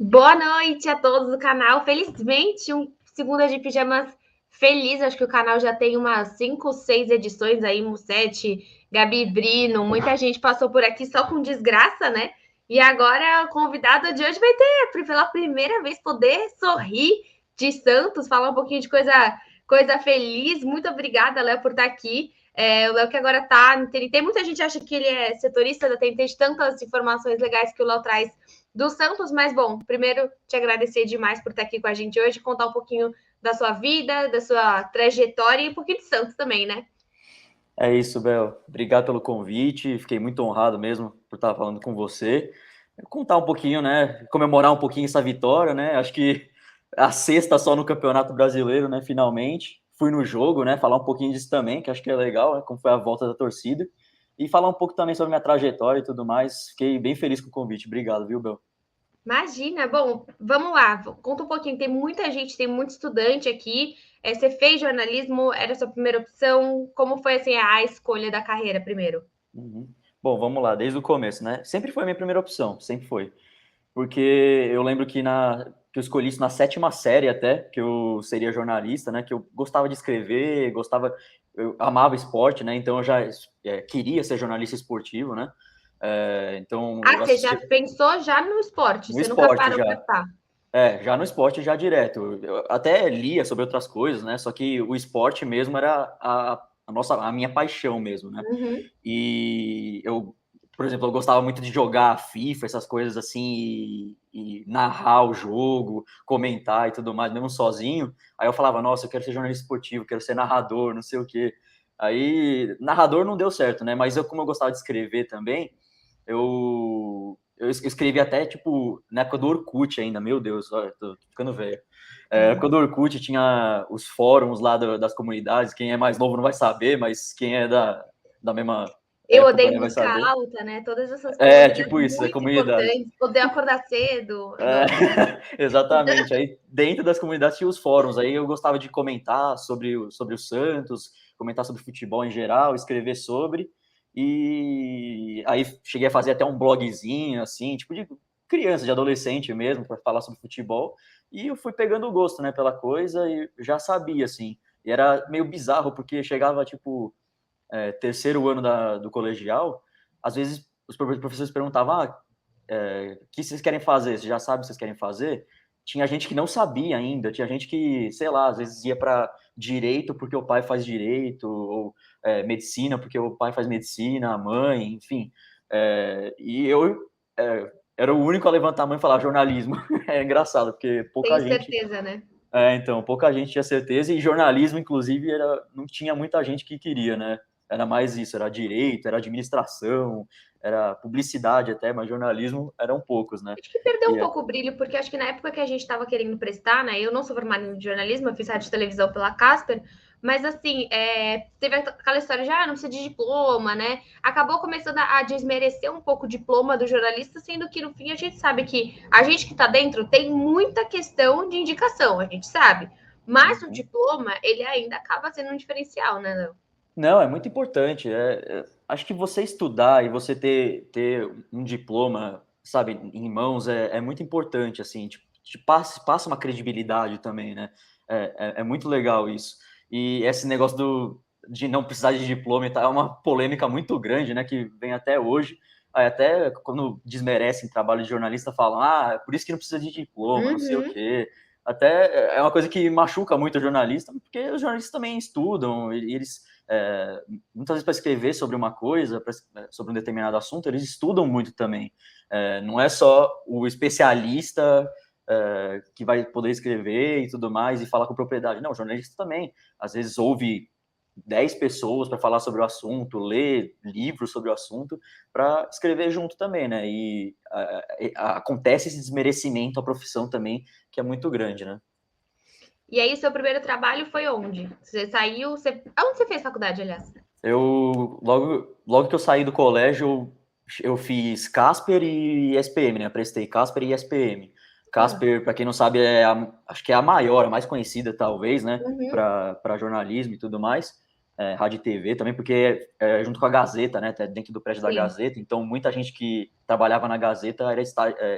Boa noite a todos do canal. Felizmente, um segunda de pijamas feliz. Acho que o canal já tem umas 5, 6 edições aí, Musete, Gabi Brino, muita gente passou por aqui só com desgraça, né? E agora a convidada de hoje vai ter, pela primeira vez, poder sorrir de Santos, falar um pouquinho de coisa feliz. Muito obrigada, Léo, por estar aqui. O Léo que agora tá. Tem muita gente que acha que ele é setorista da TNT, de tantas informações legais que o Léo traz do Santos, mas bom, primeiro te agradecer demais por estar aqui com a gente hoje, contar um pouquinho da sua vida, da sua trajetória e um pouquinho de Santos também, né? É isso, Bel. Obrigado pelo convite. Fiquei muito honrado mesmo por estar falando com você. Contar um pouquinho, né? Comemorar um pouquinho essa vitória, né? Acho que a sexta só no Campeonato Brasileiro, né? Finalmente. Fui no jogo, né? Falar um pouquinho disso também, que acho que é legal, né? Como foi a volta da torcida. E falar um pouco também sobre minha trajetória e tudo mais. Fiquei bem feliz com o convite. Obrigado, viu, Bel? Imagina, bom, vamos lá, conta um pouquinho. Tem muita gente, tem muito estudante aqui. Você fez jornalismo, era a sua primeira opção? Como foi assim a escolha da carreira primeiro? Uhum. Bom, vamos lá, desde o começo, né? Sempre foi a minha primeira opção, sempre foi. Porque eu lembro que eu escolhi isso na sétima série até, que eu seria jornalista, né? Que eu gostava de escrever, eu amava esporte, né? Então eu já queria ser jornalista esportivo, né? Então Ah, eu você já assistia pensou já no esporte, no você nunca esporte parou para já. estar. Já no esporte já direto. Eu até lia sobre outras coisas, né? Só que o esporte mesmo era a minha paixão mesmo, né? Uhum. E eu, por exemplo, eu gostava muito de jogar FIFA, essas coisas assim, e narrar o jogo, comentar e tudo mais, mesmo sozinho. Aí eu falava, nossa, eu quero ser jornalista esportivo, quero ser narrador, não sei o quê. Aí, narrador não deu certo, né? Mas como eu gostava de escrever também, eu escrevi até, tipo, na época do Orkut ainda, meu Deus, olha, tô ficando velho. Na época do Orkut tinha os fóruns lá das comunidades, quem é mais novo não vai saber, mas quem é da mesma Eu época, odeio né, vai música saber. alta, né? Todas essas comunidades Tipo isso, é muito comunidade. importantes. Odeio acordar cedo. É, Nossa. exatamente. Aí dentro das comunidades tinha os fóruns. Aí eu gostava de comentar sobre o Santos, comentar sobre futebol em geral, escrever sobre. E aí cheguei a fazer até um blogzinho, assim, tipo de criança, de adolescente mesmo, para falar sobre futebol. E eu fui pegando o gosto, né, pela coisa e já sabia, assim. E era meio bizarro, porque chegava, tipo, terceiro ano do colegial, às vezes os professores perguntavam, o que vocês querem fazer? Você já sabe o que vocês querem fazer? Tinha gente que não sabia ainda, tinha gente que, sei lá, às vezes ia para direito porque o pai faz direito, ou medicina porque o pai faz medicina, a mãe, enfim. E eu era o único a levantar a mão e falar jornalismo. É engraçado, porque Tenho certeza, né? então, pouca gente tinha certeza, e jornalismo, inclusive, não tinha muita gente que queria, né? Era mais isso, era direito, era administração, era publicidade até, mas jornalismo eram poucos, né? Acho que perdeu E um pouco o brilho, porque acho que na época que a gente estava querendo prestar, né? Eu não sou formada em jornalismo, eu fiz rádio e televisão pela Casper, mas assim, teve aquela história de não precisa de diploma, né? Acabou começando a desmerecer um pouco o diploma do jornalista, sendo que no fim a gente sabe que a gente que está dentro tem muita questão de indicação, a gente sabe. Mas o Uhum. diploma, ele ainda acaba sendo um diferencial, né, Léo? Não, é muito importante. Acho que você estudar e você ter um diploma, sabe, em mãos é muito importante, assim, te passa uma credibilidade também, né? É muito legal isso. E esse negócio de não precisar de diploma e tal, é uma polêmica muito grande, né, que vem até hoje. Aí até quando desmerecem trabalho de jornalista, falam, é por isso que não precisa de diploma, não sei o Uhum. quê. Até é uma coisa que machuca muito o jornalista, porque os jornalistas também estudam, e eles muitas vezes para escrever sobre uma coisa, sobre um determinado assunto, eles estudam muito também. Não é só o especialista que vai poder escrever e tudo mais e falar com propriedade. Não, o jornalista também. Às vezes ouve 10 pessoas para falar sobre o assunto, lê livros sobre o assunto, para escrever junto também, né? E acontece esse desmerecimento à profissão também, que é muito grande, né? E aí, seu primeiro trabalho foi onde? Você saiu. Onde você fez faculdade, aliás? Logo que eu saí do colégio, eu fiz Casper e SPM, né? Eu prestei Casper e SPM. Ah, Casper, para quem não sabe, acho que é a maior, a mais conhecida, talvez, né? uhum. Para jornalismo e tudo mais. rádio e TV também, porque junto com a Gazeta, né, dentro do prédio da Sim. Gazeta, então muita gente que trabalhava na Gazeta,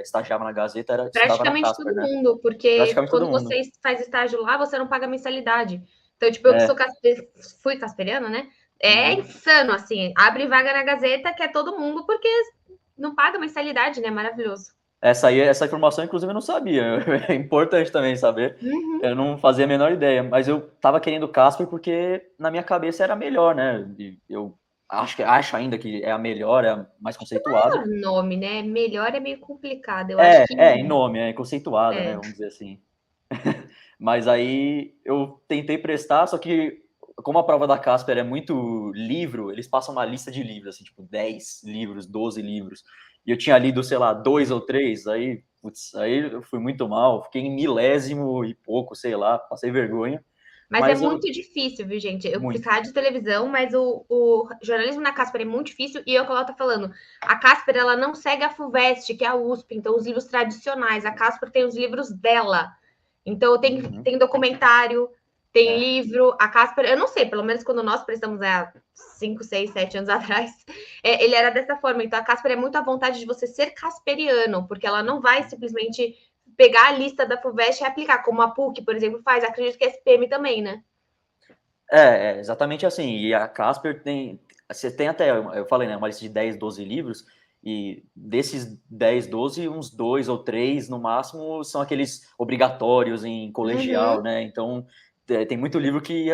estagiava na Gazeta, estudava na Praticamente Casper, todo né? mundo, porque Praticamente todo quando mundo. você faz estágio lá, você não paga mensalidade. Então, tipo, eu que É, fui casperiana, né? É uhum. insano, assim. Abre vaga na Gazeta, que é todo mundo, porque não paga mensalidade, né? Maravilhoso. Essa informação, inclusive, eu não sabia. É importante também saber. Uhum. Eu não fazia a menor ideia, mas eu tava querendo Casper porque na minha cabeça era melhor, né? E eu acho ainda que é a melhor, é a mais conceituada. O nome, né? Melhor é meio complicado. Eu acho que Em nome, é conceituada, né? é. Vamos dizer assim. Mas aí eu tentei prestar, só que como a prova da Casper é muito livro, eles passam uma lista de livros, assim, tipo 10 livros, 12 livros. E eu tinha lido, sei lá, 2 ou 3, aí, putz, aí eu fui muito mal, fiquei em milésimo e pouco, sei lá, passei vergonha. Mas é Mas eu, muito difícil, viu, gente? Eu fiz muito. rádio e televisão, mas o jornalismo na Casper é muito difícil. E é o que ela tá falando. A Casper, ela não segue a FUVEST, que é a USP. Então, os livros tradicionais. A Casper tem os livros dela. Então, Uhum, tem documentário, tem é. livro. A Casper, eu não sei, pelo menos quando nós prestamos há 5, 6, 7 anos atrás, ele era dessa forma. Então, a Casper é muito à vontade de você ser casperiano, porque ela não vai simplesmente pegar a lista da FUVEST e aplicar, como a PUC, por exemplo, faz. Acredito que a SPM também, né? Exatamente assim. E a Casper tem. Você tem até, eu falei, né? Uma lista de 10, 12 livros, e desses 10, 12, uns 2 ou 3, no máximo, são aqueles obrigatórios em colegial, Uhum. né? Então, tem muito livro que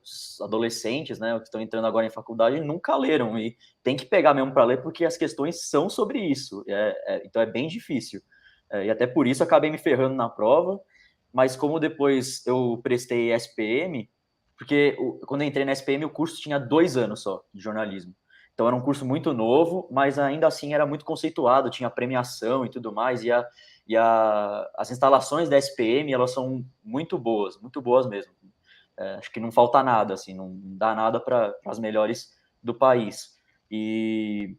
os adolescentes, né, que estão entrando agora em faculdade, nunca leram. E tem que pegar mesmo para ler, porque as questões são sobre isso. Então, é bem difícil. E até por isso acabei me ferrando na prova. Mas como depois eu prestei SPM, porque quando eu entrei na SPM, o curso tinha 2 anos só de jornalismo. Então era um curso muito novo, mas ainda assim era muito conceituado, tinha premiação e tudo mais. As instalações da SPM, elas são muito boas mesmo. Acho que não falta nada, assim, não dá nada para as melhores do país. E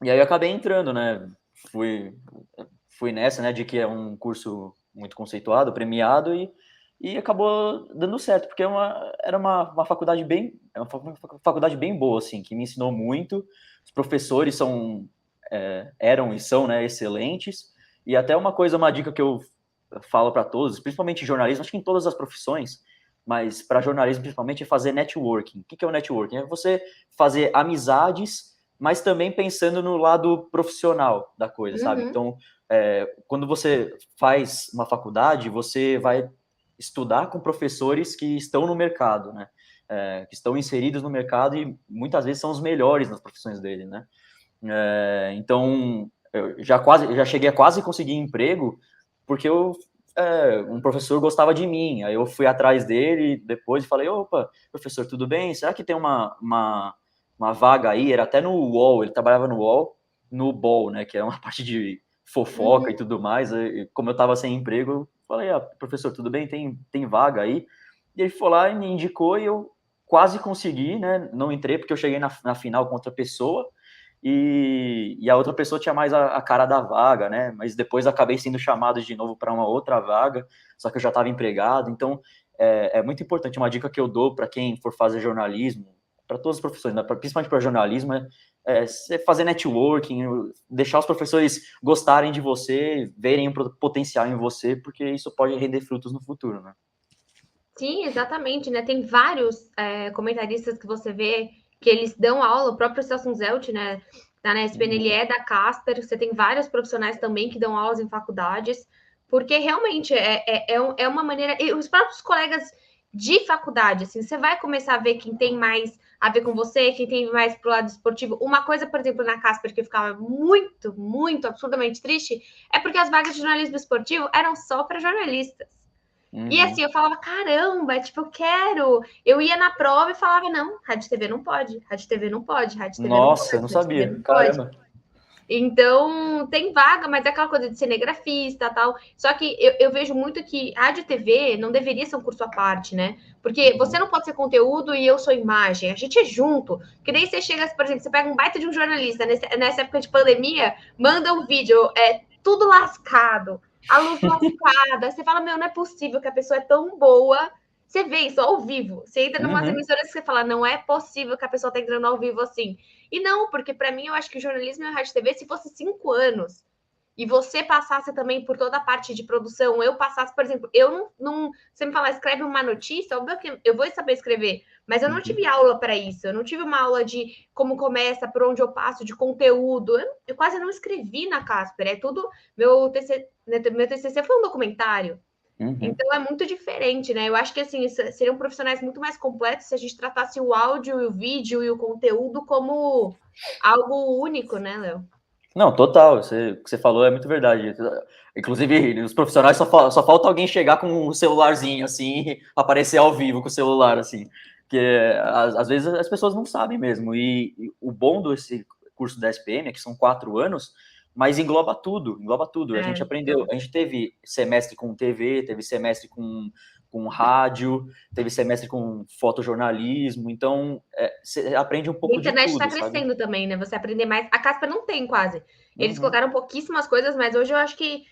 aí eu acabei entrando, né? Fui nessa, né, de que é um curso muito conceituado, premiado, e acabou dando certo, porque era uma faculdade uma faculdade bem boa, assim, que me ensinou muito. Os professores eram e são, né, excelentes. E até uma dica que eu falo para todos, principalmente em jornalismo, acho que em todas as profissões, mas para jornalismo principalmente, é fazer networking. O que é o networking? É você fazer amizades, mas também pensando no lado profissional da coisa, sabe? Uhum. Então, quando você faz uma faculdade, você vai estudar com professores que estão no mercado, né? Que estão inseridos no mercado e muitas vezes são os melhores nas profissões dele, né? Então, eu já cheguei a quase conseguir emprego porque um professor gostava de mim. Aí eu fui atrás dele depois e falei: opa, professor, tudo bem? Será que tem uma vaga aí? Era até no UOL, ele trabalhava no UOL, no BOL, né? Que é uma parte de fofoca e Uhum. tudo mais. Como eu estava sem emprego, eu falei: professor, tudo bem? Tem vaga aí? E ele foi lá e me indicou e eu quase consegui, né? Não entrei porque eu cheguei na final com outra pessoa e a outra pessoa tinha mais a cara da vaga, né? Mas depois acabei sendo chamado de novo para uma outra vaga, só que eu já estava empregado. Então, é muito importante. Uma dica que eu dou para quem for fazer jornalismo, para todas as profissões, né? Principalmente para jornalismo, você fazer networking, deixar os professores gostarem de você, verem um potencial em você, porque isso pode render frutos no futuro, né? Sim, exatamente, né? Tem vários comentaristas que você vê que eles dão aula, o próprio Celso Zelt, né? Da ESPN, ele Uhum. é da Casper, você tem vários profissionais também que dão aulas em faculdades, porque realmente é uma maneira. E os próprios colegas de faculdade, assim, você vai começar a ver quem tem mais a ver com você, quem tem mais pro lado esportivo. Uma coisa, por exemplo, na Casper, que eu ficava muito, muito, absurdamente triste, é porque as vagas de jornalismo esportivo eram só para jornalistas. E assim, Uhum. eu falava, caramba, tipo, eu quero. Eu ia na prova e falava, não, rádio TV não pode, rádio TV não pode, rádio TV não Nossa, eu pode, não rádio TV sabia. não pode. Caramba. Então, tem vaga, mas é aquela coisa de cinegrafista tal. Só que eu vejo muito que rádio e TV não deveria ser um curso à parte, né? Porque você Uhum. não pode ser conteúdo e eu sou imagem. A gente é junto. Que daí você chega, por exemplo, você pega um baita de um jornalista nessa época de pandemia, manda um vídeo, tudo lascado, a luz lascada. Você fala, meu, não é possível que a pessoa é tão boa Você vê isso ao vivo. Você entra em umas Uhum. emissoras que você fala, não é possível que a pessoa tá entrando ao vivo assim. E não, porque para mim eu acho que o jornalismo e a rádio e TV, se fosse 5 anos, e você passasse também por toda a parte de produção, eu passasse, por exemplo, eu não você me falar, escreve uma notícia, óbvio que eu vou saber escrever, mas eu não Uhum. tive aula para isso, eu não tive uma aula de como começa, por onde eu passo, de conteúdo, eu quase não escrevi na Casper, é tudo, meu TCC foi um documentário, Uhum. então é muito diferente, né? Eu acho que assim, seriam profissionais muito mais completos se a gente tratasse o áudio, o vídeo e o conteúdo como algo único, né, Léo? Não, total, o que você falou é muito verdade. Inclusive, os profissionais só falta alguém chegar com um celularzinho, assim, aparecer ao vivo com o celular, assim. Porque às vezes as pessoas não sabem mesmo. E o bom desse curso da SPM é que são 4 anos, mas engloba tudo, engloba tudo. A gente aprendeu, Então. a gente teve semestre com TV, teve semestre com rádio, teve semestre com fotojornalismo, então você aprende um E a pouco de internet está tudo, sabe? crescendo também, né? Você aprender mais. A Casper não tem quase. Eles Uhum, colocaram pouquíssimas coisas, mas hoje eu acho que.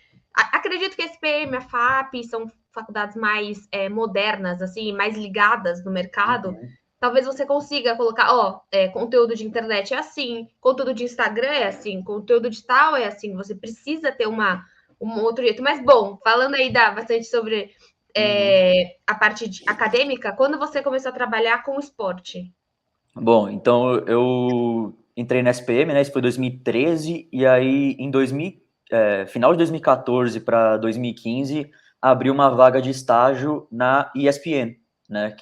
Acredito que a SPM, a FAP são faculdades mais modernas, assim, mais ligadas no mercado. uhum. Talvez você consiga colocar, ó, conteúdo de internet é assim, conteúdo de Instagram é assim, conteúdo de tal é assim. Você precisa ter um outro jeito. Mas, bom, falando aí bastante sobre Uhum. a parte acadêmica, quando você começou a trabalhar com esporte? Bom, então eu entrei na SPM, né? Isso foi 2013, e aí em final de 2014 para 2015 abriu uma vaga de estágio na ESPN, né?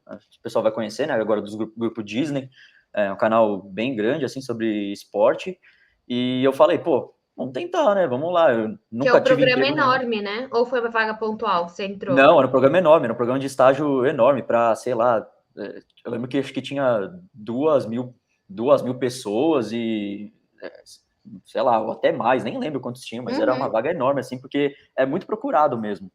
O pessoal vai conhecer, né? Agora do grupo Disney, é um canal bem grande assim sobre esporte. E eu falei, pô, vamos tentar, né? Vamos lá. Eu Que é nunca um tive programa emprego nenhum. enorme, né? Ou foi uma vaga pontual que você entrou? Não, era um programa enorme, era um programa de estágio enorme para, sei lá, eu lembro que acho que tinha 2.000 pessoas e, sei lá, ou até mais, nem lembro quantos tinha, mas era uma Uhum, vaga enorme, assim, porque é muito procurado mesmo.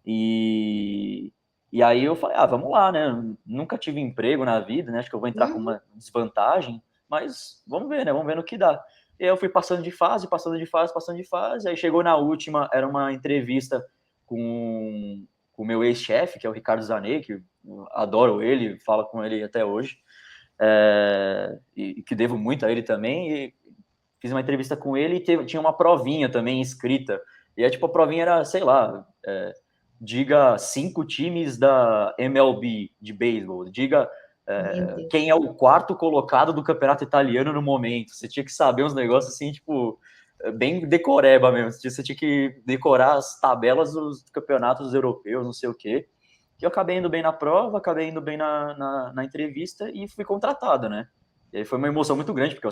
E, e aí eu falei, vamos lá, né? Nunca tive emprego na vida, né? Acho que eu vou entrar com uhum. uma desvantagem, mas vamos ver, né? Vamos ver no que dá. E aí eu fui passando de fase, passando de fase, passando de fase. Aí chegou na última, era uma entrevista com o meu ex-chefe, que é o Ricardo Zanetti, que eu adoro ele, falo com ele até hoje, e que devo muito a ele também. E fiz uma entrevista com ele e tinha uma provinha também escrita. E aí, tipo, a provinha era, sei lá, diga 5 times da MLB de beisebol, diga Meu Deus. quem é o quarto colocado do campeonato italiano no momento. Você tinha que saber uns negócios assim, tipo, bem decoreba mesmo. Você tinha que decorar as tabelas dos campeonatos europeus, não sei o quê. E eu acabei indo bem na prova, acabei indo bem na entrevista e fui contratado, né? E aí foi uma emoção muito grande, porque eu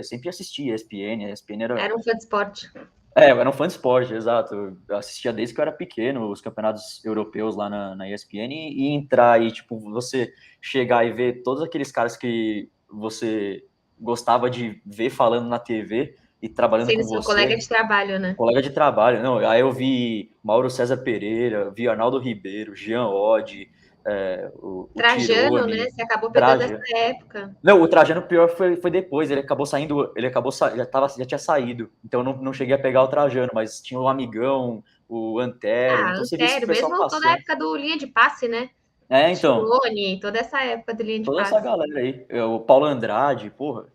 sempre assisti a ESPN era Era um fã de esporte. eu era um fã de esporte, exato. Eu assistia desde que eu era pequeno, os campeonatos europeus lá na ESPN, e entrar e, tipo, você chegar e ver todos aqueles caras que você gostava de ver falando na TV e trabalhando Sendo com seu colega você, de trabalho, né? colega de trabalho. Não, aí eu vi Mauro César Pereira, vi Arnaldo Ribeiro, Jean Oddi, o Trajano, né? Tirone, Você acabou pegando essa Traja. época. Não, o Trajano pior foi depois, ele acabou saindo, já tinha saído, então eu não cheguei a pegar o Trajano, mas tinha o Amigão, o Antero, então você vê esse Sério, pessoal mesmo toda a passando. época do linha de passe, né? Então, Tirone, toda essa época do linha de toda essa passe. galera aí, o Paulo Andrade, porra,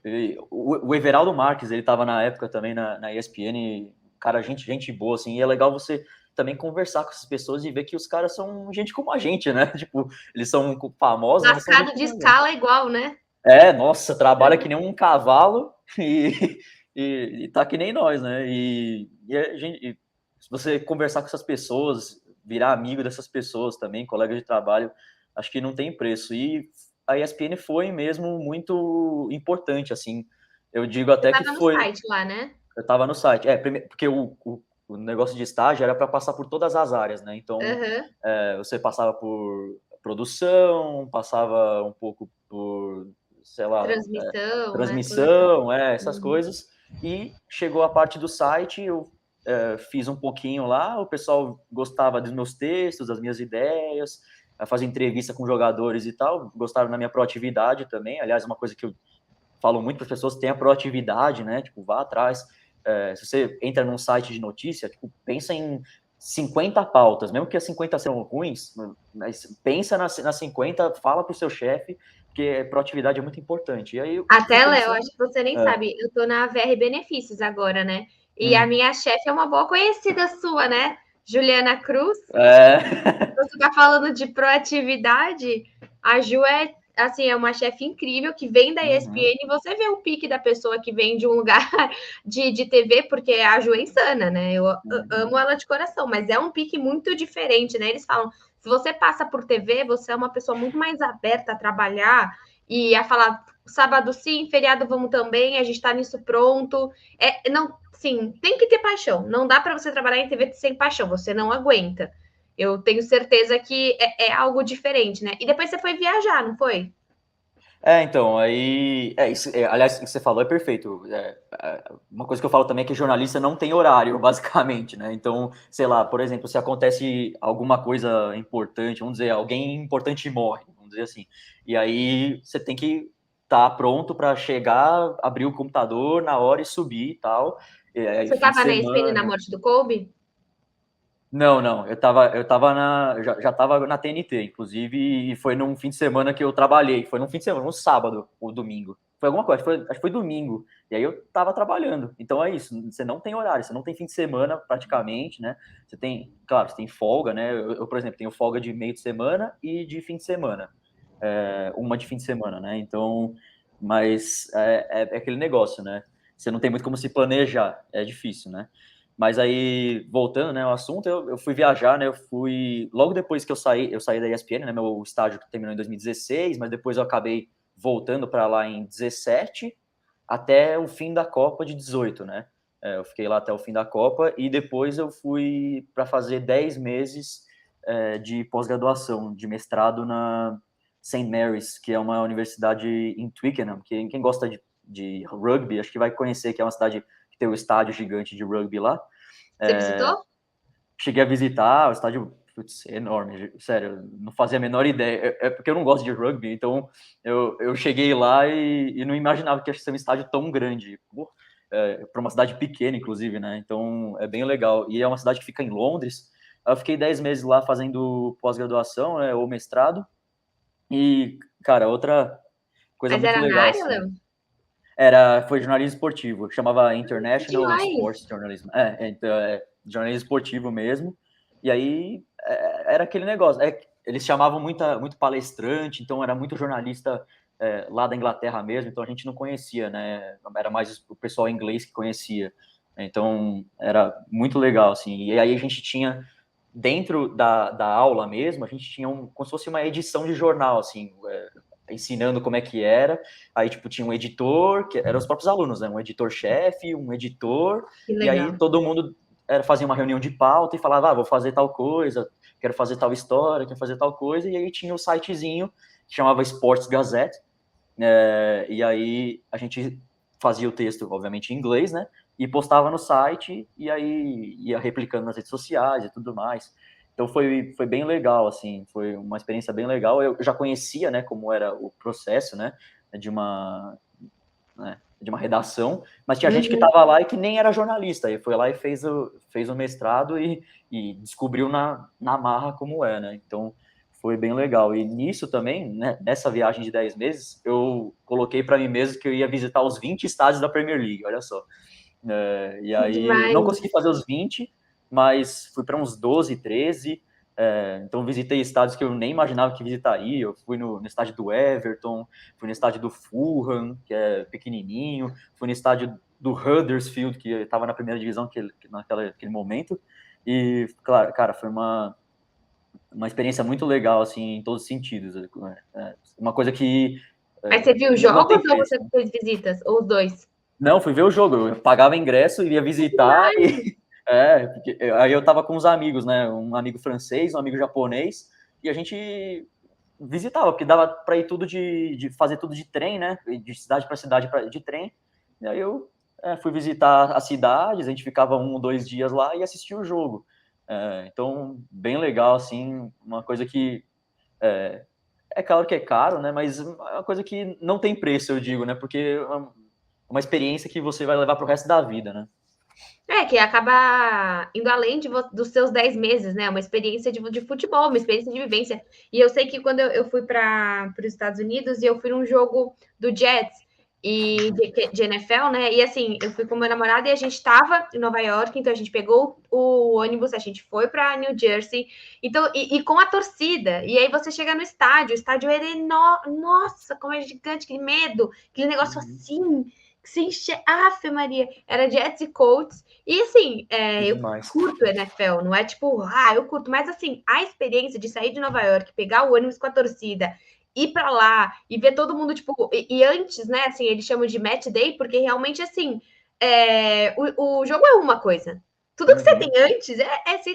o Everaldo Marques, ele tava na época também na ESPN, cara, gente boa, assim, e é legal você também conversar com essas pessoas e ver que os caras são gente como a gente, né? Tipo, eles são famosos, mas são gente Lascado de como a gente. escala igual, né? Nossa, trabalha que nem um cavalo e, e tá que nem nós, né? Se você conversar com essas pessoas, virar amigo dessas pessoas também, colega de trabalho, acho que não tem preço. E a ESPN foi mesmo muito importante, assim. Eu digo Você até que tava no foi. site lá, né? Eu estava no site. Porque o negócio de estágio era para passar por todas as áreas, né? Então, Aham. você passava por produção, passava um pouco por, sei lá, Transmissão, né? Toda essa. transmissão, essas Uhum. coisas. E chegou a parte do site, eu fiz um pouquinho lá, o pessoal gostava dos meus textos, das minhas ideias, fazia entrevista com jogadores e tal, gostaram da minha proatividade também. Aliás, uma coisa que eu falo muito para as pessoas, tenha proatividade, né? Tipo, vá atrás. Se você entra num site de notícia, tipo, pensa em 50 pautas, mesmo que as 50 sejam ruins, mas pensa nas 50, fala pro seu chefe, porque proatividade é muito importante. E aí eu fui Até, Léo, pensando. acho que você nem É, sabe, eu tô na VR Benefícios agora, né? E a hum, minha chefe é uma boa conhecida sua, né? Juliana Cruz. é, Você está falando de proatividade, a Ju é assim, é uma chefe incrível que vem da uhum, ESPN e você vê o pique da pessoa que vem de um lugar de TV, porque a Ju é insana, né? Eu uhum, amo ela de coração, mas é um pique muito diferente, né? Eles falam, se você passa por TV, você é uma pessoa muito mais aberta a trabalhar e a falar sábado sim, feriado vamos também, a gente está nisso pronto. Não, sim, tem que ter paixão. Não dá para você trabalhar em TV sem paixão, você não aguenta. Eu tenho certeza que é algo diferente, né? E depois você foi viajar, não foi? então, aí. Aliás, o que você falou é perfeito. Uma coisa que eu falo também é que jornalista não tem horário, basicamente, né? Então, sei lá, por exemplo, se acontece alguma coisa importante, vamos dizer, alguém importante morre, vamos dizer assim. E aí você tem que estar pronto para chegar, abrir o computador na hora e subir e tal. E aí, Você fim de estava na ESPN na semana. morte do Kobe? Não, eu tava já tava na TNT, inclusive, e foi num fim de semana que eu trabalhei, foi num fim de semana, num sábado ou domingo. Foi alguma coisa, acho que foi domingo. E aí eu tava trabalhando. Então é isso, você não tem horário, você não tem fim de semana praticamente, né? Você tem, claro, você tem folga, né? Por exemplo, tenho folga de meio de semana e de fim de semana. Uma de fim de semana, né? Então, mas é aquele negócio, né? Você não tem muito como se planejar, é difícil, né? Mas aí, voltando, né, ao assunto, eu fui viajar, né, logo depois que eu saí da ESPN, né, meu estágio terminou em 2016, mas depois eu acabei voltando para lá em 17, até o fim da Copa de 18, né, eu fiquei lá até o fim da Copa, e depois eu fui para fazer 10 meses de pós-graduação, de mestrado na St. Mary's, que é uma universidade em Twickenham, que quem gosta de rugby, acho que vai conhecer, que é uma cidade que tem o estádio gigante de rugby lá. Você visitou? Cheguei a visitar o estádio, putz, enorme, sério, não fazia a menor ideia. É porque eu não gosto de rugby, então eu cheguei lá e não imaginava que ia ser um estádio tão grande. Para uma cidade pequena, inclusive, né? Então é bem legal. E é uma cidade que fica em Londres. Eu fiquei 10 meses lá fazendo pós-graduação, né, ou mestrado. E, cara, outra coisa Mas muito era na legal, área, assim. Léo? Foi jornalismo esportivo, chamava Que International demais! Sports Journalism. Então, jornalismo esportivo mesmo. E aí era aquele negócio. Eles chamavam muito palestrante, então era muito jornalista lá da Inglaterra mesmo, então a gente não conhecia, né? Era mais o pessoal inglês que conhecia. Então era muito legal, assim. E aí a gente tinha, dentro da aula mesmo, a gente tinha como se fosse uma edição de jornal, assim, ensinando como é que era. Aí, tipo, tinha um editor, que eram os próprios alunos, né? Um editor-chefe, um editor, Que e aí legal. todo mundo fazia uma reunião de pauta e falava, vou fazer tal coisa, quero fazer tal história, quero fazer tal coisa, e aí tinha o sitezinho que chamava Sports Gazette, e aí a gente fazia o texto, obviamente, em inglês, né? E postava no site, e aí ia replicando nas redes sociais e tudo mais. Então foi bem legal, assim, foi uma experiência bem legal. Eu já conhecia, né, como era o processo, de uma redação, mas tinha gente que Uhum. estava lá e que nem era jornalista, e foi lá e fez o mestrado e descobriu na marra como é, né? Então foi bem legal. E nisso também, né, nessa viagem de 10 meses, eu coloquei para mim mesmo que eu ia visitar os 20 estádios da Premier League, olha só. E Que aí não demais. consegui fazer os 20, mas fui para uns 12, 13. Então visitei estádios que eu nem imaginava que visitaria. Eu fui no estádio do Everton, fui no estádio do Fulham, que é pequenininho, fui no estádio do Huddersfield, que estava na primeira divisão naquele momento. E, claro, cara, foi uma experiência muito legal, assim, em todos os sentidos. Uma coisa que Mas você viu não jogos tem ou preço. você fez visitas? Ou os dois? Não, fui ver o jogo. Eu pagava ingresso, ia Que visitar demais! porque aí eu tava com uns amigos, né? Um amigo francês, um amigo japonês, e a gente visitava, porque dava para ir tudo de fazer tudo de trem, né? De cidade para cidade de trem. E aí eu fui visitar as cidades, a gente ficava 1 ou 2 dias lá e assistia o jogo. Então, bem legal, assim, uma coisa que é claro que é caro, né? Mas é uma coisa que não tem preço, eu digo, né? Porque é uma experiência que você vai levar pro resto da vida, né? Que acaba indo além dos seus 10 meses, né? Uma experiência de futebol, uma experiência de vivência. E eu sei que quando eu fui para os Estados Unidos e eu fui num jogo do Jets e de NFL, né? E assim, eu fui com meu namorado e a gente estava em Nova York, então a gente pegou o ônibus, a gente foi para New Jersey, então, e com a torcida. E aí você chega no estádio, o estádio era enorme, nossa, como é gigante, que medo, aquele negócio assim, que se enche. Afe Maria, era Jets e Colts. E assim, Que eu demais. curto NFL, não é tipo, eu curto, mas assim, a experiência de sair de Nova York, pegar o ônibus com a torcida, ir para lá e ver todo mundo, tipo, e antes, né, assim, eles chamam de match day, porque realmente, assim, o jogo é uma coisa. Tudo que você tem Uhum. antes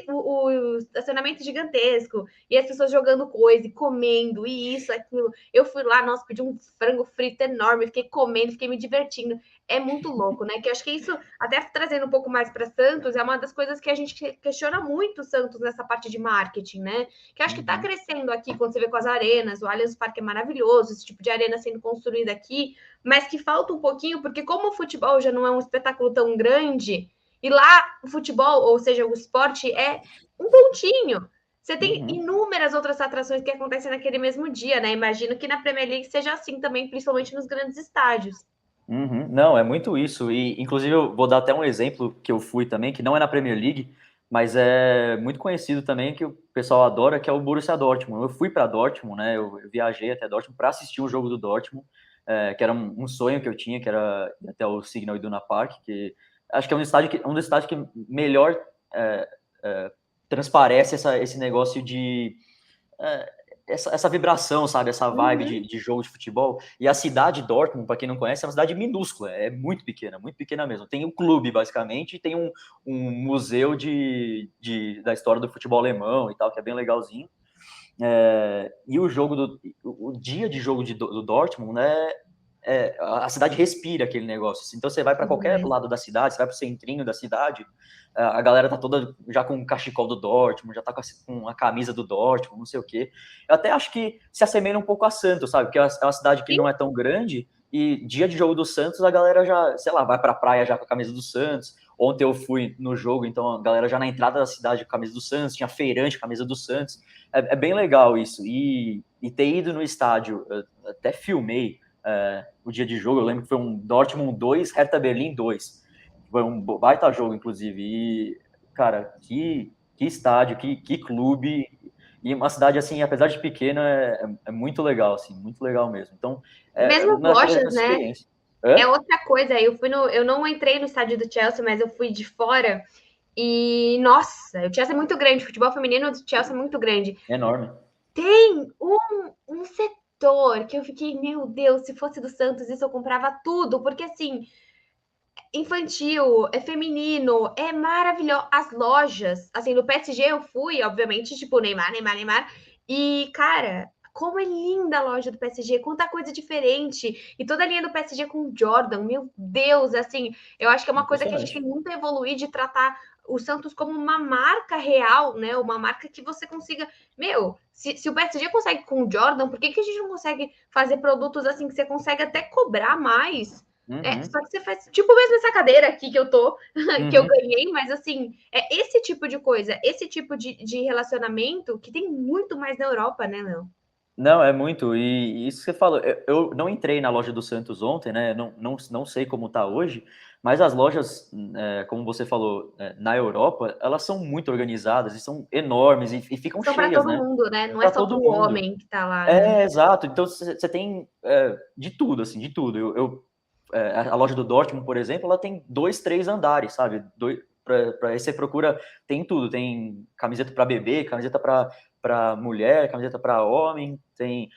o estacionamento gigantesco, e as pessoas jogando coisa, e comendo, e isso, aquilo. Eu fui lá, nossa, pedi um frango frito enorme, fiquei comendo, fiquei me divertindo. É muito louco, né? Que eu acho que isso, até trazendo um pouco mais para Santos, é uma das coisas que a gente questiona muito o Santos nessa parte de marketing, né? Que eu acho que está Uhum. crescendo aqui quando você vê com as arenas, o Allianz Parque é maravilhoso, esse tipo de arena sendo construída aqui, mas que falta um pouquinho, porque como o futebol já não é um espetáculo tão grande, e lá o futebol, ou seja, o esporte é um pontinho. Você tem Uhum. inúmeras outras atrações que acontecem naquele mesmo dia, né? Imagino que na Premier League seja assim também, principalmente nos grandes estádios. Uhum. Não, é muito isso. E, inclusive, eu vou dar até um exemplo que eu fui também, que não é na Premier League, mas é muito conhecido também, que o pessoal adora, que é o Borussia Dortmund. Eu fui para Dortmund, né? Eu viajei até Dortmund para assistir o jogo do Dortmund, que era um sonho que eu tinha, que era ir até o Signal Iduna Park, que acho que é um dos estádios que melhor é, é, transparece esse negócio de essa vibração, sabe? Essa vibe Uhum. de jogo de futebol. E a cidade de Dortmund, para quem não conhece, é uma cidade minúscula, é muito pequena mesmo. Tem um clube, basicamente, e tem um museu da história do futebol alemão e tal, que é bem legalzinho. E o dia de jogo do Dortmund, né? A cidade respira aquele negócio. Assim. Então você vai para Que qualquer demais. lado da cidade, você vai para o centrinho da cidade, a galera tá toda já com o cachecol do Dortmund, já tá com a camisa do Dortmund, não sei o quê. Eu até acho que se assemelha um pouco a Santos, sabe? Porque é uma cidade que Sim, não é tão grande e dia de jogo do Santos a galera já, sei lá, vai pra praia já com a camisa do Santos. Ontem eu fui no jogo, então a galera já na entrada da cidade com a camisa do Santos, tinha feirante com a camisa do Santos. É bem legal isso. E ter ido no estádio, até filmei o dia de jogo. Eu lembro que foi um Dortmund 2, Hertha Berlim 2. Foi um baita jogo, inclusive. E, cara, que estádio, que clube. E uma cidade, assim, apesar de pequena, é muito legal, assim, muito legal mesmo. Então, mesmo as naquela lojas, né? experiência. É Hã? outra coisa. Eu não entrei no estádio do Chelsea, mas eu fui de fora. E, nossa, o Chelsea é muito grande. O futebol feminino do Chelsea é muito grande. Enorme. Tem um setor que eu fiquei, meu Deus, se fosse do Santos, isso eu comprava tudo, porque assim, infantil, é feminino, é maravilhoso. As lojas, assim, no PSG eu fui, obviamente, tipo, Neymar, Neymar, Neymar. E, cara, como é linda a loja do PSG, quanta coisa diferente. E toda a linha do PSG com Jordan, meu Deus, assim, eu acho que é uma coisa que a gente tem Impressionante. muito a evoluir de tratar o Santos como uma marca real, né? Uma marca que você consiga. Meu, se o PSG consegue com o Jordan, por que, que a gente não consegue fazer produtos assim que você consegue até cobrar mais? Uhum. Só que você faz, tipo mesmo essa cadeira aqui que eu tô, que eu Uhum. ganhei, mas assim, é esse tipo de coisa, esse tipo de relacionamento que tem muito mais na Europa, né, Léo? Não, é muito. E isso que você falou, eu não entrei na loja do Santos ontem, né? Não sei como tá hoje, mas as lojas, como você falou, na Europa, elas são muito organizadas e são enormes e ficam São para cheias, todo né? mundo, né? Não é Para só todo para o mundo. homem que tá lá, né? É, exato. Então você tem de tudo, assim, de tudo. A loja do Dortmund, por exemplo, ela tem dois, três andares, sabe? Para aí você procura, tem tudo. Tem camiseta para bebê, camiseta para mulher, camiseta para homem, tem,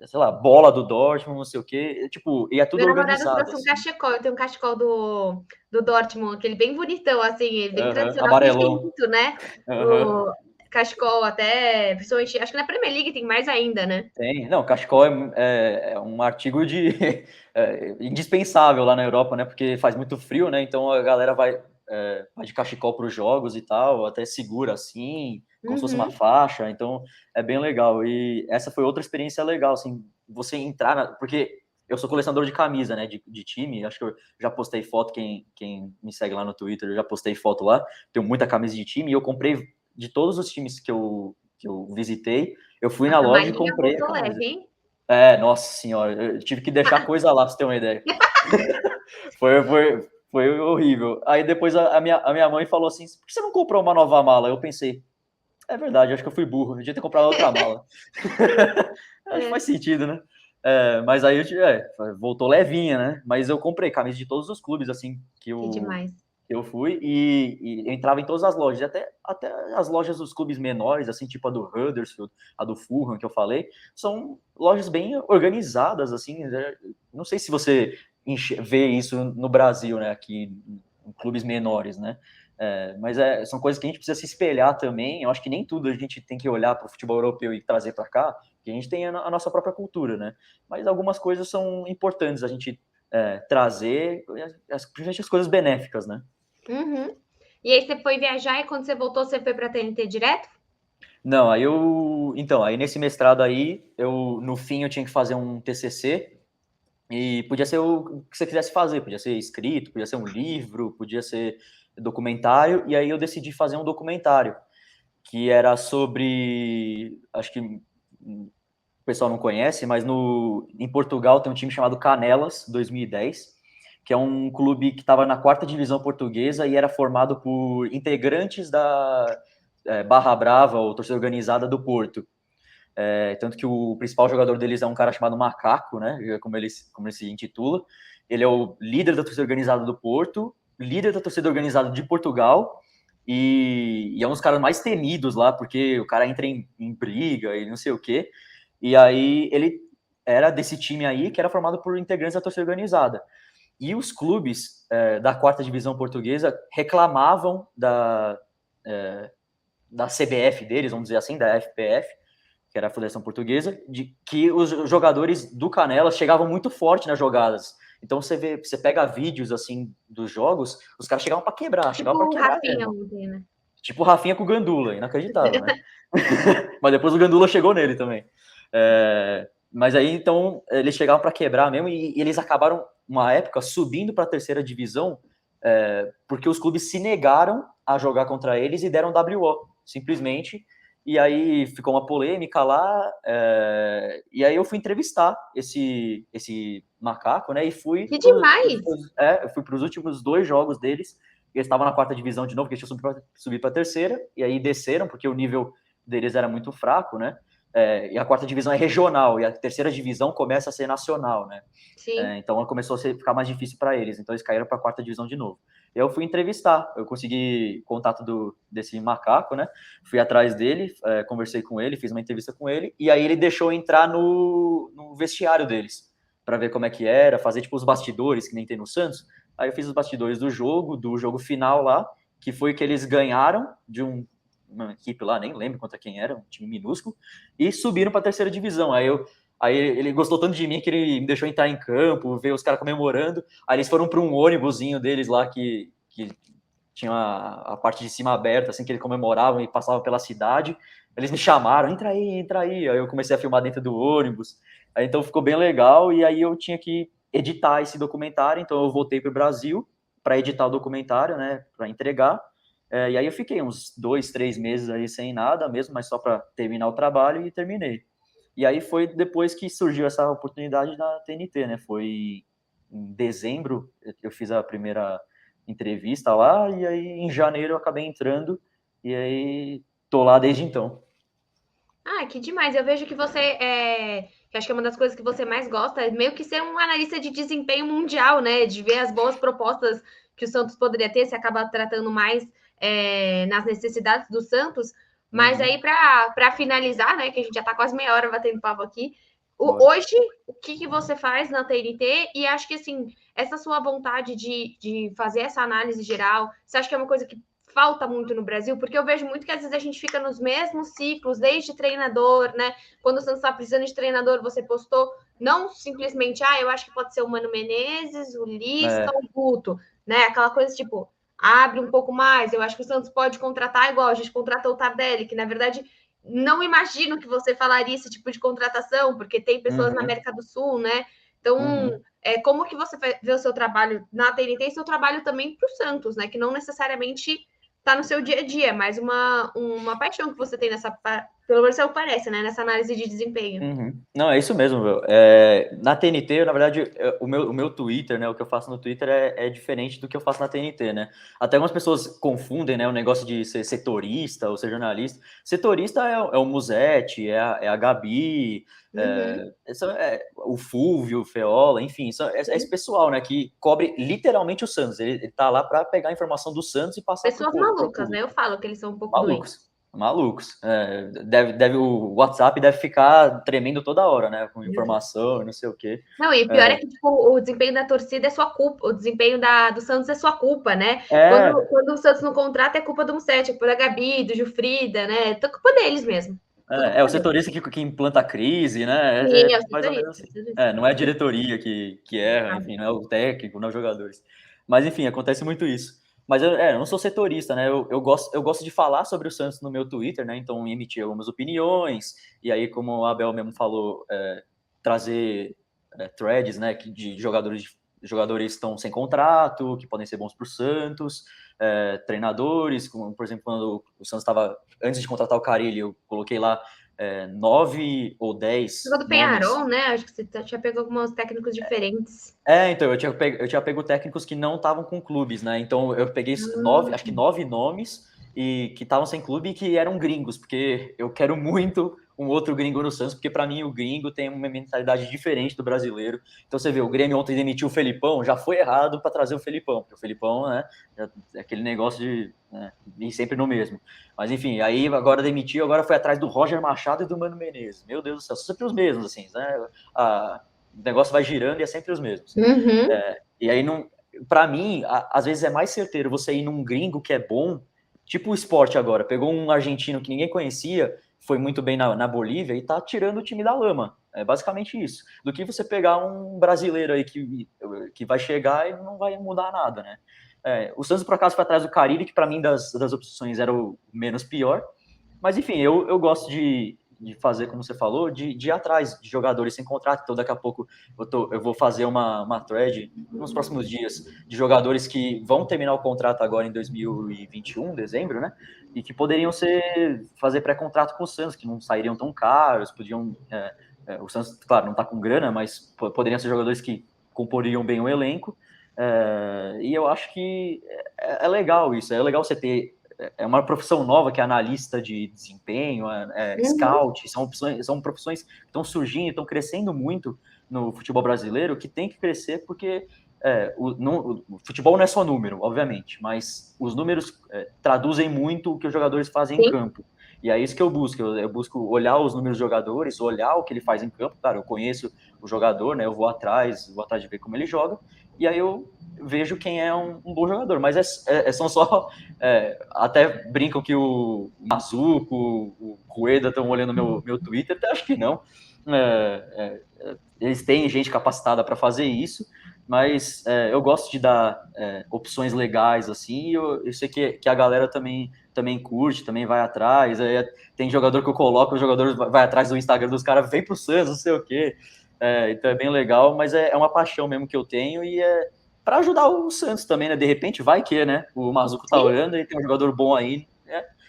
sei lá, bola do Dortmund, não sei o quê. Tipo, e é tudo Meu namorado organizado, trouxe um assim. cachecol, eu tenho um cachecol do Dortmund, aquele bem bonitão, assim, ele bem Aham, tradicional, que tem amarelão. muito, né? Aham. O cachecol até, principalmente, acho que na Premier League tem mais ainda, né? Tem. Não, cachecol é um artigo indispensável lá na Europa, né? Porque faz muito frio, né? Então a galera vai de cachecol para os jogos e tal, até segura assim, como se fosse uma Uhum. faixa. Então é bem legal. E essa foi outra experiência legal, assim, você entrar porque eu sou colecionador de camisa, né, de time. Acho que eu já postei foto, quem me segue lá no Twitter, eu já postei foto lá. Tenho muita camisa de time e eu comprei de todos os times que eu visitei. Eu fui na A loja e malinha comprei a voltou camisa. leve, hein? É, nossa senhora, eu tive que deixar coisa lá, pra você ter uma ideia. Foi horrível. Aí depois a minha mãe falou assim: por que você não comprou uma nova mala? Eu pensei, é verdade, acho que eu fui burro, eu devia ter comprado outra mala. Acho que É, faz sentido, né? Mas aí voltou levinha, né? Mas eu comprei camisa de todos os clubes, assim, que demais. que eu fui e entrava em todas as lojas, até as lojas dos clubes menores, assim, tipo a do Huddersfield, a do Fulham, que eu falei, são lojas bem organizadas, assim, né? Não sei se você vê isso no Brasil, né? Aqui em clubes menores, né? Mas são coisas que a gente precisa se espelhar também. Eu acho que nem tudo a gente tem que olhar para o futebol europeu e trazer para cá, porque a gente tem a nossa própria cultura, né? Mas algumas coisas são importantes a gente trazer, principalmente as coisas benéficas, né? Uhum. E aí você foi viajar e quando você voltou, você foi para a TNT direto? Não, aí nesse mestrado aí, no fim eu tinha que fazer um TCC e podia ser o que você quisesse fazer, podia ser escrito, podia ser um livro, podia ser documentário, e aí eu decidi fazer um documentário que era sobre, acho que o pessoal não conhece, mas em Portugal tem um time chamado Canelas 2010, que é um clube que estava na quarta divisão portuguesa e era formado por integrantes da Barra Brava, ou torcida organizada do Porto. Tanto que o principal jogador deles é um cara chamado Macaco, né? Como ele se intitula. Ele é o líder da torcida organizada do Porto, líder da torcida organizada de Portugal e é um dos caras mais temidos lá, porque o cara entra em briga e não sei o quê. E aí ele era desse time aí que era formado por integrantes da torcida organizada. E os clubes da quarta divisão portuguesa reclamavam da CBF deles, vamos dizer assim, da FPF, que era a Federação Portuguesa, de que os jogadores do Canelas chegavam muito forte nas jogadas. Então você pega vídeos assim dos jogos, os caras chegavam para Tipo o quebrar Rafinha mesmo. ontem, né? Tipo o Rafinha com o Gandula, inacreditável, né? Mas depois o Gandula chegou nele também. Mas aí então eles chegavam para quebrar mesmo e eles acabaram uma época subindo para a terceira divisão porque os clubes se negaram a jogar contra eles e deram WO, simplesmente. E aí ficou uma polêmica lá, e aí eu fui entrevistar esse macaco, né? E Que demais! eu fui para os últimos 2 jogos deles. Eles estavam na quarta divisão de novo, porque eles tinham subido para a terceira, e aí desceram, porque o nível deles era muito fraco, né? E a quarta divisão é regional, e a terceira divisão começa a ser nacional, né? Sim. Então ela começou a ficar mais difícil para eles, então eles caíram para a quarta divisão de novo. Eu fui entrevistar, eu consegui contato desse macaco, né? Fui atrás dele, conversei com ele, fiz uma entrevista com ele, e aí ele deixou entrar no vestiário deles, para ver como é que era, fazer tipo os bastidores, que nem tem no Santos. Aí eu fiz os bastidores do jogo final lá, que foi que eles ganharam de uma equipe lá, nem lembro quanto quem era, um time minúsculo, e subiram para a terceira divisão. Aí ele gostou tanto de mim que ele me deixou entrar em campo, ver os caras comemorando. Aí eles foram para um ônibusinho deles lá que tinha a parte de cima aberta, assim, que eles comemoravam e passavam pela cidade. Eles me chamaram, entra aí, entra aí. Aí eu comecei a filmar dentro do ônibus. Aí então ficou bem legal. E aí eu tinha que editar esse documentário. Então eu voltei para o Brasil para editar o documentário, né, para entregar. E aí eu fiquei uns 2, 3 meses aí sem nada mesmo, mas só para terminar o trabalho e terminei. E aí foi depois que surgiu essa oportunidade da TNT, né? Foi em dezembro eu fiz a primeira entrevista lá e aí em janeiro eu acabei entrando e aí tô lá desde então. Ah, que demais. Eu vejo que você que acho que é uma das coisas que você mais gosta, é meio que ser um analista de desempenho mundial, né? De ver as boas propostas que o Santos poderia ter, se acaba tratando mais nas necessidades do Santos. Mas Uhum, aí, para finalizar, né? Que a gente já está quase meia hora batendo papo aqui. bora. Hoje, o que você faz na TNT? E acho que assim, essa sua vontade de fazer essa análise geral, você acha que é uma coisa que falta muito no Brasil, porque eu vejo muito que às vezes a gente fica nos mesmos ciclos, desde treinador, né? Quando você está precisando de treinador, você postou não simplesmente, eu acho que pode ser o Mano Menezes, o Lisca, É, o Guto, né? Aquela coisa tipo, abre um pouco mais. Eu acho que o Santos pode contratar igual a gente contratou o Tardelli, que na verdade não imagino que você falaria esse tipo de contratação, porque tem pessoas na uhum. América do Sul, né? Então, como que você vê o seu trabalho na TNT e seu trabalho também para o Santos, né? Que não necessariamente está no seu dia a dia, mas uma paixão que você tem pelo menos é o que parece, né? Nessa análise de desempenho. Não, é isso mesmo, meu. Na TNT, na verdade, o meu Twitter, né? O que eu faço no Twitter é diferente do que eu faço na TNT, né? Até algumas pessoas confundem, né? O negócio de ser setorista ou ser jornalista. Setorista é o Musetti, é a Gabi, o Fulvio, o Feola, enfim, é esse pessoal, né? Que cobre literalmente o Santos. Ele tá lá para pegar a informação do Santos e passar para o Pessoas malucas, né? público. Eu falo que eles são um pouco doentes. Malucos. O WhatsApp deve ficar tremendo toda hora, né? Com informação e não sei o quê. Não, e pior é que tipo, o desempenho da torcida é sua culpa, o desempenho do Santos é sua culpa, né? Quando o Santos não contrata, é culpa do Mussete, é culpa da Gabi, do Gilfrida, né? É culpa deles mesmo. O setorista que implanta a crise, né? Sim, é o Mais ou menos setorista. assim. Não é a diretoria que erra, enfim, não é o técnico, não é os jogadores. Mas, enfim, acontece muito isso. Mas eu não sou setorista, né? Eu gosto de falar sobre o Santos no meu Twitter, né? Então, emitir algumas opiniões. E aí, como o Abel mesmo falou, trazer threads, né? De jogadores que estão sem contrato, que podem ser bons para o Santos. Treinadores, como, por exemplo, quando o Santos estava, antes de contratar o Carille, eu coloquei lá 9 ou 10 do nomes. Penharol, né? Acho que você já pegou alguns técnicos diferentes. Então, eu tinha pego técnicos que não estavam com clubes, né? Então, eu peguei acho que 9 nomes e que estavam sem clube e que eram gringos, porque eu quero muito um outro gringo no Santos, porque para mim o gringo tem uma mentalidade diferente do brasileiro. Então você vê, o Grêmio ontem demitiu o Felipão, já foi errado para trazer o Felipão, porque o Felipão, né, é aquele negócio de ir sempre no mesmo. Mas enfim, aí agora demitiu, agora foi atrás do Roger Machado e do Mano Menezes. Meu Deus do céu, são sempre os mesmos, assim, né? O negócio vai girando e é sempre os mesmos. E aí, para mim, às vezes é mais certeiro você ir num gringo que é bom, tipo o Sport agora, pegou um argentino que ninguém conhecia, foi muito bem na Bolívia e tá tirando o time da lama. É basicamente isso. Do que você pegar um brasileiro aí que vai chegar e não vai mudar nada, né? O Santos, por acaso, foi atrás do Carille, que para mim das opções era o menos pior. Mas, enfim, eu gosto de fazer, como você falou, de ir atrás de jogadores sem contrato. Então, daqui a pouco eu vou fazer uma thread nos próximos dias de jogadores que vão terminar o contrato agora em 2021, dezembro, né? E que poderiam fazer pré-contrato com o Santos, que não sairiam tão caros, podiam. O Santos, claro, não está com grana, mas poderiam ser jogadores que comporiam bem o elenco. E eu acho que é legal isso, é legal você ter. É uma profissão nova que é analista de desempenho, scout, são profissões que estão surgindo, estão crescendo muito no futebol brasileiro, que tem que crescer porque o futebol não é só número, obviamente, mas os números traduzem muito o que os jogadores fazem em campo. E é isso que eu busco. Eu busco olhar os números dos jogadores, olhar o que ele faz em campo. Claro, eu conheço o jogador, né? Eu vou atrás de ver como ele joga. E aí eu vejo quem é um bom jogador. Mas são só... até brincam que o Mazuco, o Rueda estão olhando meu Twitter. Até acho que não. Eles têm gente capacitada para fazer isso. Mas eu gosto de dar opções legais, assim, e eu sei que a galera também curte, também vai atrás. Tem jogador que eu coloco, o jogador vai atrás do Instagram dos caras, vem pro Santos, não sei o quê. Então é bem legal, mas é uma paixão mesmo que eu tenho e é para ajudar o Santos também, né? De repente vai que, né? O Mazuco tá olhando e tem um jogador bom aí.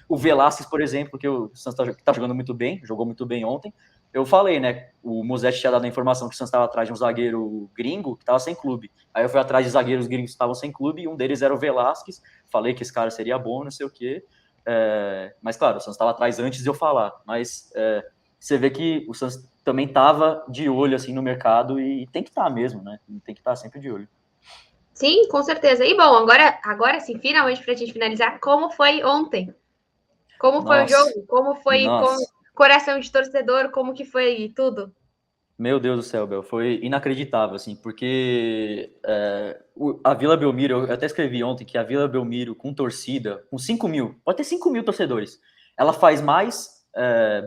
O Velasquez, por exemplo, que o Santos tá jogando muito bem, jogou muito bem ontem. Eu falei, né? O Musetti tinha dado a informação que o Santos estava atrás de um zagueiro gringo que estava sem clube. Aí eu fui atrás de zagueiros gringos que estavam sem clube e um deles era o Velasquez. Falei que esse cara seria bom, não sei o quê. Mas, claro, o Santos estava atrás antes de eu falar. Mas você vê que o Santos também estava de olho assim no mercado e tem que estar mesmo, né? Tem que estar sempre de olho. Sim, com certeza. E bom, agora sim, finalmente, para a gente finalizar, como foi ontem? Como foi o jogo? Como foi com coração de torcedor? Como que foi tudo? Meu Deus do céu, Bel, foi inacreditável, assim, porque a Vila Belmiro, eu até escrevi ontem que a Vila Belmiro com torcida, com 5 mil, pode ter 5 mil torcedores, ela faz mais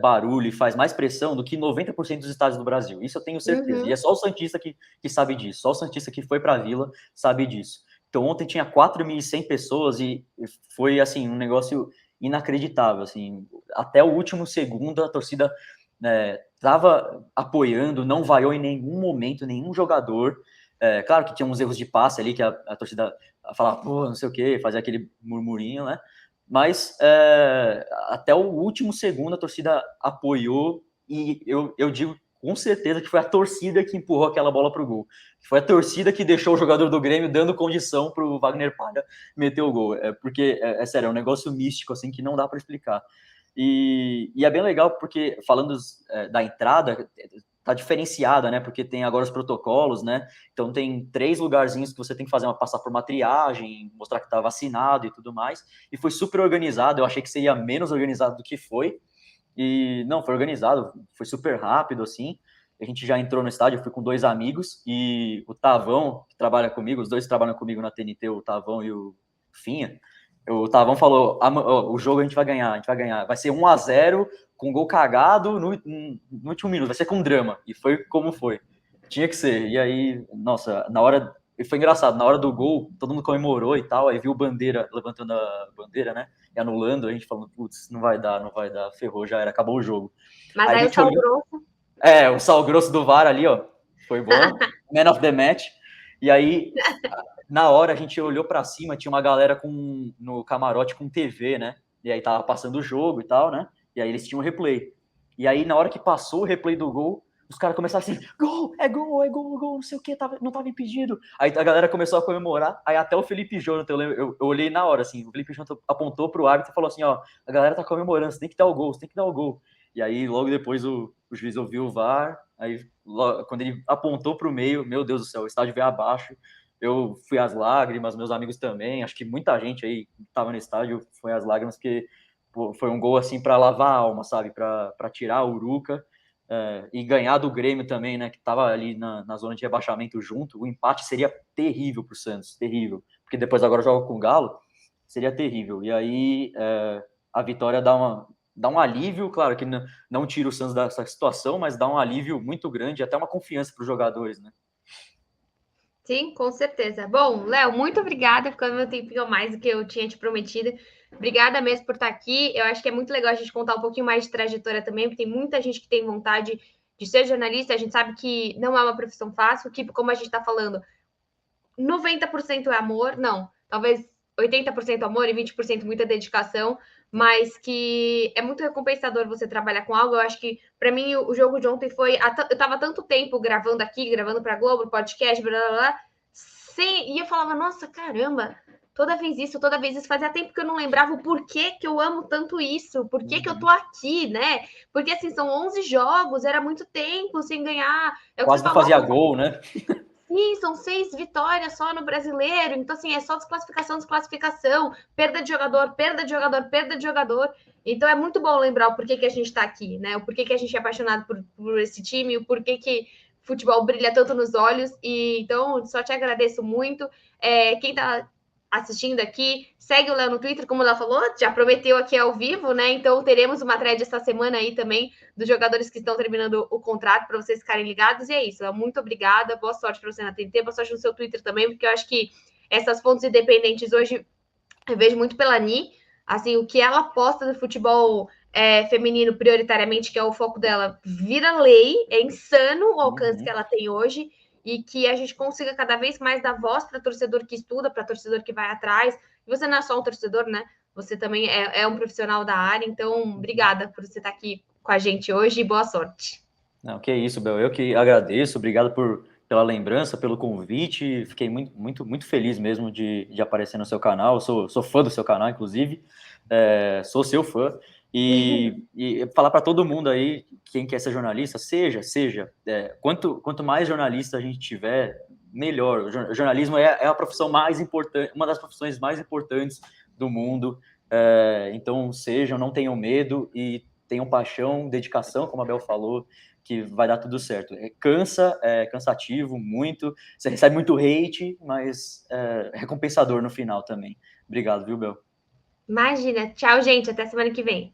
barulho e faz mais pressão do que 90% dos estádios do Brasil, isso eu tenho certeza, e é só o Santista que sabe disso, só o Santista que foi para a Vila sabe disso. Então ontem tinha 4.100 pessoas e foi, assim, um negócio inacreditável, assim, até o último segundo a torcida estava apoiando, não vaiou em nenhum momento, nenhum jogador. Claro que tinha uns erros de passe ali, que a torcida falava, pô, não sei o quê, fazia aquele murmurinho, né? Mas até o último segundo a torcida apoiou, e eu digo com certeza que foi a torcida que empurrou aquela bola para o gol. Foi a torcida que deixou o jogador do Grêmio dando condição para o Wagner Palha meter o gol. Porque, sério, é um negócio místico, assim, que não dá para explicar. E é bem legal porque, falando da entrada, tá diferenciada, né? Porque tem agora os protocolos, né? Então tem 3 lugarzinhos que você tem que passar por uma triagem, mostrar que tá vacinado e tudo mais. E foi super organizado. Eu achei que seria menos organizado do que foi. E não, foi organizado, foi super rápido, assim. A gente já entrou no estádio, eu fui com 2 amigos, e o Tavão, que trabalha comigo, os dois trabalham comigo na TNT, o Tavão e o Finha. O Tavão falou: o jogo a gente vai ganhar, vai ser 1-0 com gol cagado no último minuto, vai ser com drama. E foi como foi. Tinha que ser. E aí, nossa, na hora. E foi engraçado, na hora do gol, todo mundo comemorou e tal, aí viu o Bandeira levantando a bandeira, né? E anulando, a gente falando, putz, não vai dar, ferrou, já era, acabou o jogo. Mas Aí a aí o gente sal olhou. grosso. O sal grosso do VAR ali, ó, foi bom. Man of the match. E aí, na hora, a gente olhou para cima, tinha uma galera no camarote com TV, né? E aí tava passando o jogo e tal, né? E aí eles tinham o replay. E aí, na hora que passou o replay do gol, os caras começaram assim, gol, gol, não sei o que, não tava impedido. Aí a galera começou a comemorar, aí até o Felipe Jonathan, eu olhei na hora, assim, o Felipe Jonathan apontou pro árbitro e falou assim, ó, a galera tá comemorando, você tem que dar o gol, você tem que dar o gol. E aí, logo depois, o juiz ouviu o VAR, aí quando ele apontou pro meio, meu Deus do céu, o estádio veio abaixo, eu fui às lágrimas, meus amigos também, acho que muita gente aí que estava no estádio foi às lágrimas, porque pô, foi um gol assim para lavar a alma, sabe, para tirar a Uruca e ganhar do Grêmio também, né, que estava ali na zona de rebaixamento junto. O empate seria terrível para o Santos, terrível, porque depois agora joga com o Galo, seria terrível. E aí a vitória dá um alívio, claro que não tira o Santos dessa situação, mas dá um alívio muito grande, até uma confiança para os jogadores, né? Sim, com certeza. Bom, Léo, muito obrigada, ficando meu tempinho a mais do que eu tinha te prometido. Obrigada mesmo por estar aqui. Eu acho que é muito legal a gente contar um pouquinho mais de trajetória também, porque tem muita gente que tem vontade de ser jornalista. A gente sabe que não é uma profissão fácil, que, como a gente está falando, 90% é amor, não, talvez 80% amor e 20% muita dedicação, mas que é muito recompensador você trabalhar com algo. Eu acho que, para mim, o jogo de ontem foi. Eu tava tanto tempo gravando aqui, gravando para Globo, podcast, blá blá blá, e eu falava, nossa, caramba, toda vez isso, fazia tempo que eu não lembrava o porquê que eu amo tanto isso, por que eu tô aqui, né? Porque assim, são 11 jogos, era muito tempo sem ganhar. É o que você Quase não falou, fazia gol, né? sim, são 6 vitórias só no brasileiro. Então, assim, é só desclassificação, perda de jogador, perda de jogador, perda de jogador. Então é muito bom lembrar o porquê que a gente está aqui, né? O porquê que a gente é apaixonado por esse time, o porquê que futebol brilha tanto nos olhos. E então, só te agradeço muito. Quem está assistindo aqui, segue o Léo no Twitter, como ela falou, já prometeu aqui ao vivo, né? Então teremos uma thread essa semana aí também dos jogadores que estão terminando o contrato para vocês ficarem ligados. E é isso, Léo, muito obrigada, boa sorte para você na TNT, boa sorte no seu Twitter também, porque eu acho que essas fontes independentes hoje eu vejo muito pela Ni, assim, o que ela posta do futebol feminino prioritariamente, que é o foco dela, vira lei, é insano o alcance que ela tem hoje, e que a gente consiga cada vez mais dar voz para torcedor que estuda, para torcedor que vai atrás. E você não é só um torcedor, né? Você também é um profissional da área, então obrigada por você estar aqui com a gente hoje e boa sorte. Não, que isso, Bel. Eu que agradeço. Obrigado pela lembrança, pelo convite. Fiquei muito, muito, muito feliz mesmo de aparecer no seu canal. Eu sou fã do seu canal, inclusive. Sou seu fã. E falar para todo mundo aí, quem quer ser jornalista, seja. Quanto mais jornalista a gente tiver, melhor. O jornalismo é a profissão mais importante, uma das profissões mais importantes do mundo. Então, sejam, não tenham medo e tenham paixão, dedicação, como a Bel falou, que vai dar tudo certo. Cansa, é cansativo, muito. Você recebe muito hate, mas é recompensador no final também. Obrigado, viu, Bel? Imagina. Tchau, gente. Até semana que vem.